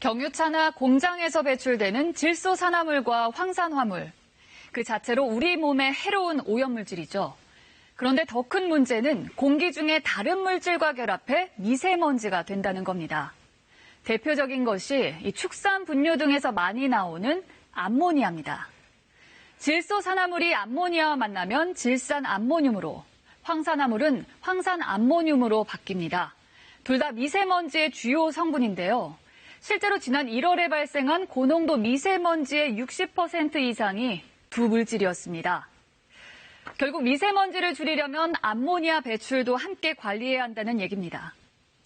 경유차나 공장에서 배출되는 질소산화물과 황산화물, 그 자체로 우리 몸에 해로운 오염물질이죠. 그런데 더 큰 문제는 공기 중에 다른 물질과 결합해 미세먼지가 된다는 겁니다. 대표적인 것이 이 축산 분뇨 등에서 많이 나오는 암모니아입니다. 질소산화물이 암모니아와 만나면 질산암모늄으로, 황산화물은 황산암모늄으로 바뀝니다. 둘 다 미세먼지의 주요 성분인데요. 실제로 지난 1월에 발생한 고농도 미세먼지의 60% 이상이 두 물질이었습니다. 결국 미세먼지를 줄이려면 암모니아 배출도 함께 관리해야 한다는 얘기입니다.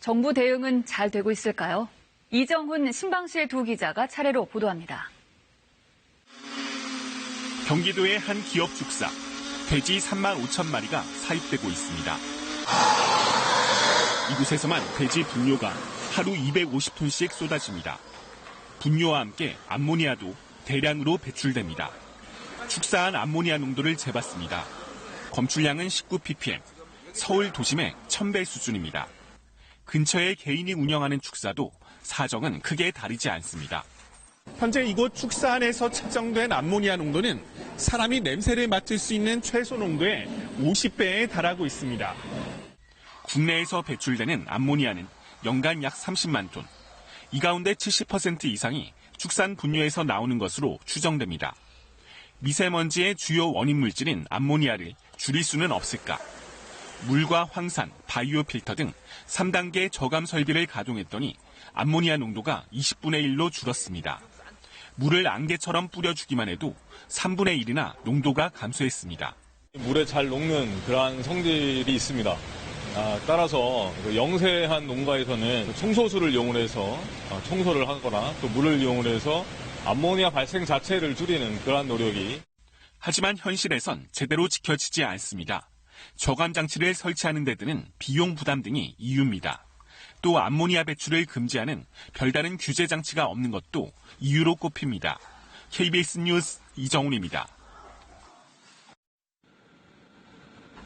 정부 대응은 잘 되고 있을까요? 이정훈 신방실 두 기자가 차례로 보도합니다. 경기도의 한 기업 축사, 돼지 3만 5천 마리가 사육되고 있습니다. 이곳에서만 돼지 분뇨가 하루 250톤씩 쏟아집니다. 분뇨와 함께 암모니아도 대량으로 배출됩니다. 축사한 암모니아 농도를 재봤습니다. 검출량은 19ppm, 서울 도심의 1000배 수준입니다. 근처에 개인이 운영하는 축사도 사정은 크게 다르지 않습니다. 현재 이곳 축사안에서 측정된 암모니아 농도는 사람이 냄새를 맡을 수 있는 최소 농도의 50배에 달하고 있습니다. 국내에서 배출되는 암모니아는 연간 약 30만 톤. 이 가운데 70% 이상이 축산 분뇨에서 나오는 것으로 추정됩니다. 미세먼지의 주요 원인 물질인 암모니아를 줄일 수는 없을까? 물과 황산, 바이오 필터 등 3단계 저감 설비를 가동했더니 암모니아 농도가 20분의 1로 줄었습니다. 물을 안개처럼 뿌려주기만 해도 3분의 1이나 농도가 감소했습니다. 물에 잘 녹는 그러한 성질이 있습니다. 따라서 영세한 농가에서는 청소수를 이용해서 청소를 하거나 또 물을 이용해서 암모니아 발생 자체를 줄이는 그러한 노력이. 하지만 현실에선 제대로 지켜지지 않습니다. 저감 장치를 설치하는 데 드는 비용 부담 등이 이유입니다. 또 암모니아 배출을 금지하는 별다른 규제 장치가 없는 것도 이유로 꼽힙니다. KBS 뉴스 이정훈입니다.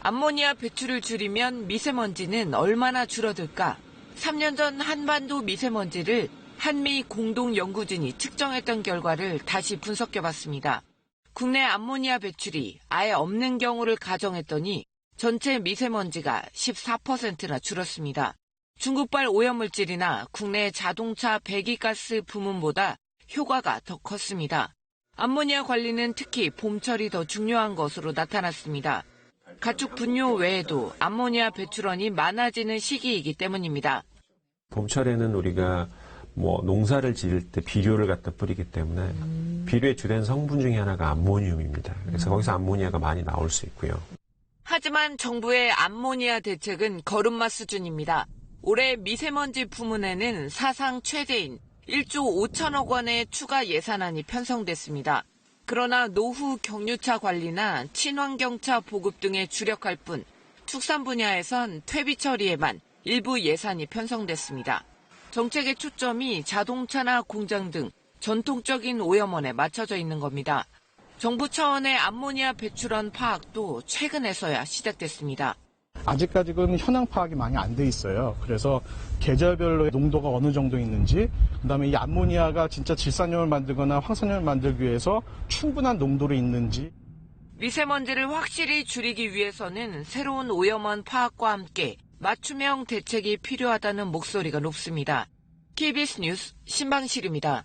암모니아 배출을 줄이면 미세먼지는 얼마나 줄어들까? 3년 전 한반도 미세먼지를 한미 공동연구진이 측정했던 결과를 다시 분석해봤습니다. 국내 암모니아 배출이 아예 없는 경우를 가정했더니 전체 미세먼지가 14%나 줄었습니다. 중국발 오염물질이나 국내 자동차 배기가스 부문보다 효과가 더 컸습니다. 암모니아 관리는 특히 봄철이 더 중요한 것으로 나타났습니다. 가축 분뇨 외에도 암모니아 배출원이 많아지는 시기이기 때문입니다. 봄철에는 우리가 농사를 지을 때 비료를 갖다 뿌리기 때문에 비료의 주된 성분 중에 하나가 암모늄입니다. 그래서 거기서 암모니아가 많이 나올 수 있고요. 하지만 정부의 암모니아 대책은 걸음마 수준입니다. 올해 미세먼지 부문에는 사상 최대인 1조 5천억 원의 추가 예산안이 편성됐습니다. 그러나 노후 경유차 관리나 친환경차 보급 등에 주력할 뿐 축산 분야에선 퇴비 처리에만 일부 예산이 편성됐습니다. 정책의 초점이 자동차나 공장 등 전통적인 오염원에 맞춰져 있는 겁니다. 정부 차원의 암모니아 배출원 파악도 최근에서야 시작됐습니다. 아직까지는 현황 파악이 많이 안 돼 있어요. 그래서 계절별로 농도가 어느 정도 있는지, 그다음에 이 암모니아가 진짜 질산염을 만들거나 황산염을 만들기 위해서 충분한 농도로 있는지. 미세먼지를 확실히 줄이기 위해서는 새로운 오염원 파악과 함께 맞춤형 대책이 필요하다는 목소리가 높습니다. KBS 뉴스 신방실입니다.